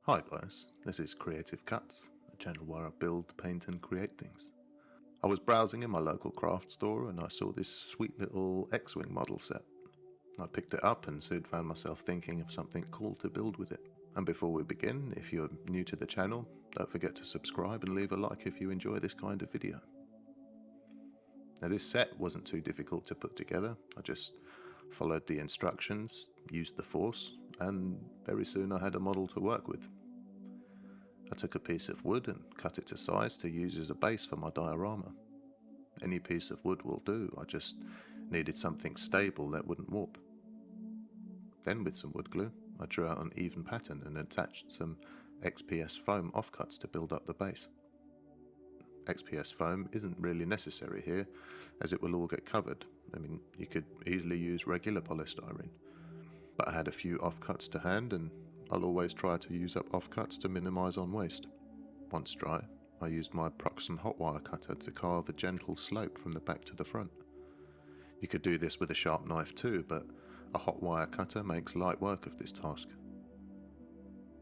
Hi guys, this is Creative Cuts, a channel where I build, paint and create things. I was browsing in my local craft store and I saw this sweet little X-Wing model set. I picked it up and soon found myself thinking of something cool to build with it. And before we begin, if you're new to the channel, don't forget to subscribe and leave a like if you enjoy this kind of video. Now this set wasn't too difficult to put together. I just followed the instructions, used the force, and very soon I had a model to work with. I took a piece of wood and cut it to size to use as a base for my diorama. Any piece of wood will do, I just needed something stable that wouldn't warp. Then with some wood glue, I drew out an even pattern and attached some XPS foam offcuts to build up the base. XPS foam isn't really necessary here, as it will all get covered. I mean, you could easily use regular polystyrene. But I had a few offcuts to hand, and I'll always try to use up offcuts to minimise on waste. Once dry, I used my Proxen hot wire cutter to carve a gentle slope from the back to the front. You could do this with a sharp knife too, but a hot wire cutter makes light work of this task.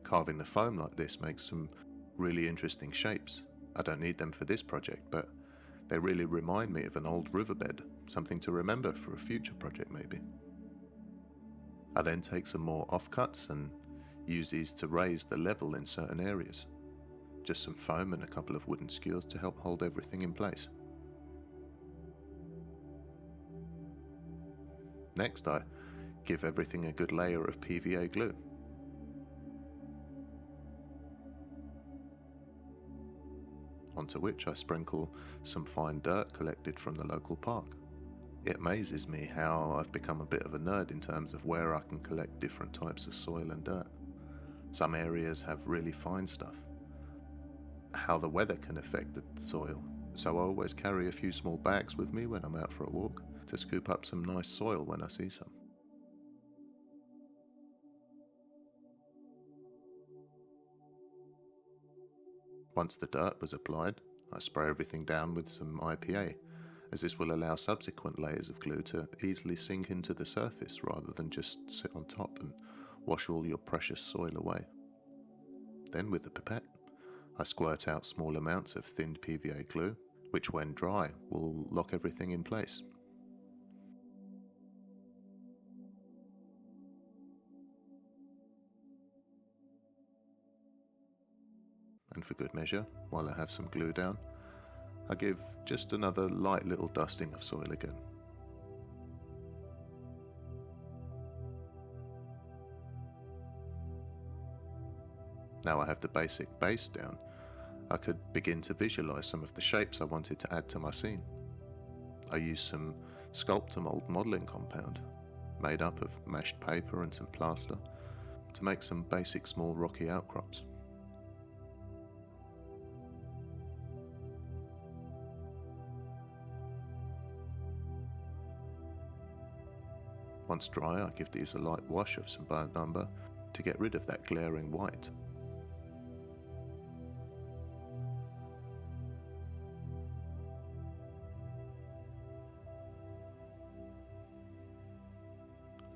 Carving the foam like this makes some really interesting shapes. I don't need them for this project, but they really remind me of an old riverbed, something to remember for a future project maybe. I then take some more offcuts and use these to raise the level in certain areas. Just some foam and a couple of wooden skewers to help hold everything in place. Next, I give everything a good layer of PVA glue. Onto which I sprinkle some fine dirt collected from the local park. It amazes me how I've become a bit of a nerd in terms of where I can collect different types of soil and dirt. Some areas have really fine stuff. How the weather can affect the soil, so I always carry a few small bags with me when I'm out for a walk to scoop up some nice soil when I see some. Once the dirt was applied, I spray everything down with some IPA, as this will allow subsequent layers of glue to easily sink into the surface rather than just sit on top and wash all your precious soil away. Then with the pipette, I squirt out small amounts of thinned PVA glue, which when dry will lock everything in place. And for good measure, while I have some glue down, I give just another light little dusting of soil again. Now I have the basic base down, I could begin to visualise some of the shapes I wanted to add to my scene. I used some Sculptamold modelling compound, made up of mashed paper and some plaster, to make some basic small rocky outcrops. Once dry, I give these a light wash of some burnt umber to get rid of that glaring white.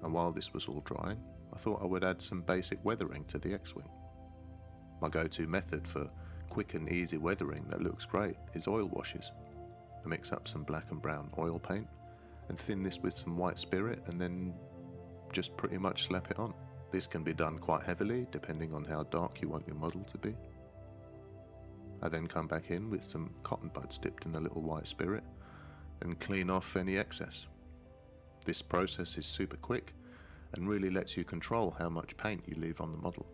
And while this was all drying, I thought I would add some basic weathering to the X-Wing. My go-to method for quick and easy weathering that looks great is oil washes. I mix up some black and brown oil paint and thin this with some white spirit and then just pretty much slap it on. This can be done quite heavily depending on how dark you want your model to be. I then come back in with some cotton buds dipped in a little white spirit and clean off any excess. This process is super quick and really lets you control how much paint you leave on the model.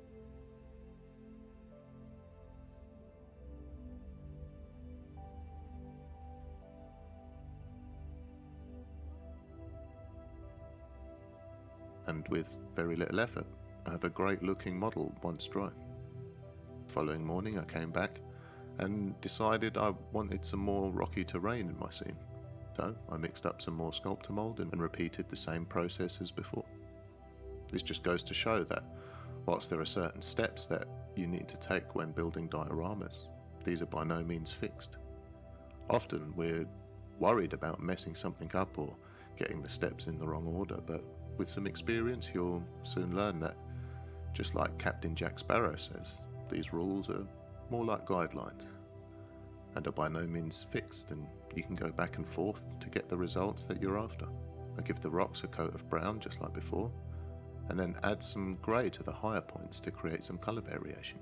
And with very little effort, I have a great looking model once dry. Following morning I came back and decided I wanted some more rocky terrain in my scene. So I mixed up some more Sculptamold and repeated the same process as before. This just goes to show that whilst there are certain steps that you need to take when building dioramas, these are by no means fixed. Often we're worried about messing something up or getting the steps in the wrong order, but with some experience you'll soon learn that Just like Captain Jack Sparrow says, these rules are more like guidelines and are by no means fixed, and you can go back and forth to get the results that you're after. I give the rocks a coat of brown just like before, and then add some grey to the higher points to create some colour variation.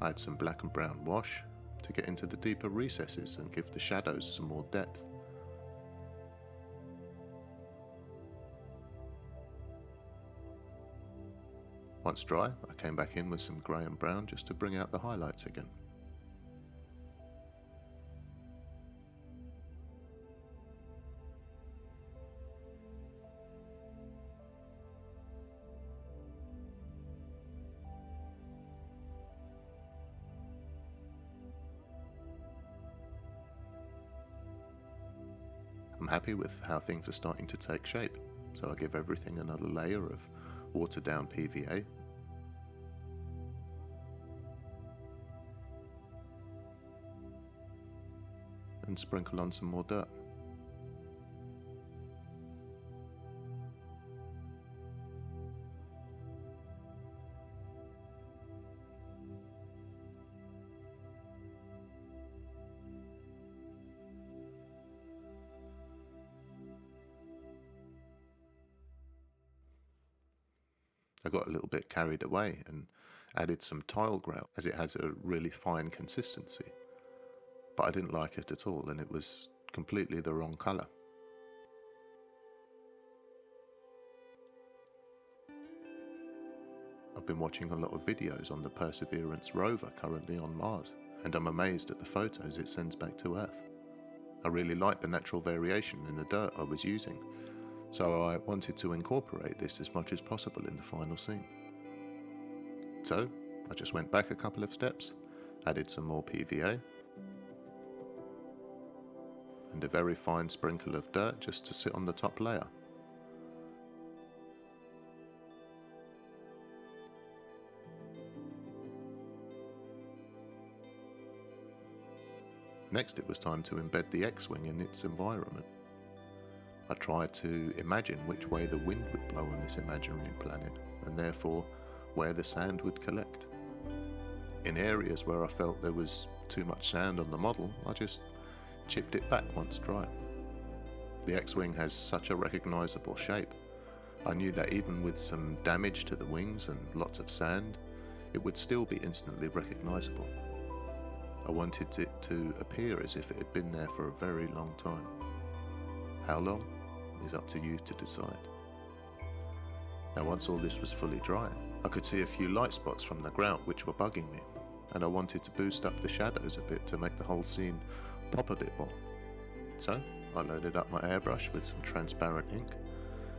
I add some black and brown wash to get into the deeper recesses and give the shadows some more depth. Once dry, I came back in with some grey and brown just to bring out the highlights again. I'm happy with how things are starting to take shape, so I give everything another layer of watered down PVA. And sprinkle on some more dirt. I got a little bit carried away and added some tile grout as it has a really fine consistency, but I didn't like it at all and it was completely the wrong colour. I've been watching a lot of videos on the Perseverance rover currently on Mars, and I'm amazed at the photos it sends back to Earth. I really like the natural variation in the dirt I was using, so I wanted to incorporate this as much as possible in the final scene. So I just went back a couple of steps, added some more PVA, and a very fine sprinkle of dirt just to sit on the top layer. Next it was time to embed the X-Wing in its environment. I tried to imagine which way the wind would blow on this imaginary planet, and therefore where the sand would collect. In areas where I felt there was too much sand on the model, I just chipped it back once dry. The X-Wing has such a recognisable shape. I knew that even with some damage to the wings and lots of sand, it would still be instantly recognisable. I wanted it to appear as if it had been there for a very long time. How long is up to you to decide. Now once all this was fully dry, I could see a few light spots from the grout which were bugging me, and I wanted to boost up the shadows a bit to make the whole scene pop a bit more. So I loaded up my airbrush with some transparent ink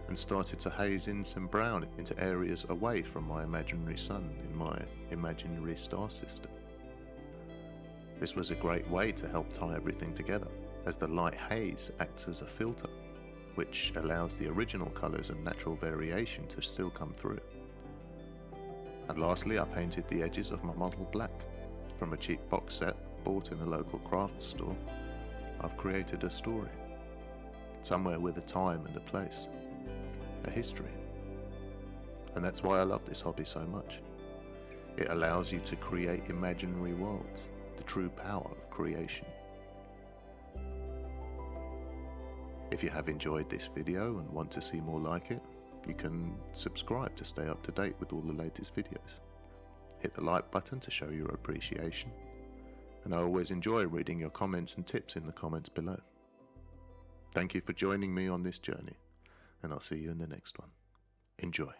and started to haze in some brown into areas away from my imaginary sun in my imaginary star system. This was a great way to help tie everything together, as the light haze acts as a filter, which allows the original colours and natural variation to still come through. And lastly, I painted the edges of my model black. From a cheap box set bought in a local craft store, I've created a story, somewhere with a time and a place, a history. And that's why I love this hobby so much. It allows you to create imaginary worlds, the true power of creation. If you have enjoyed this video and want to see more like it, you can subscribe to stay up to date with all the latest videos. Hit the like button to show your appreciation, and I always enjoy reading your comments and tips in the comments below. Thank you for joining me on this journey, and I'll see you in the next one. Enjoy.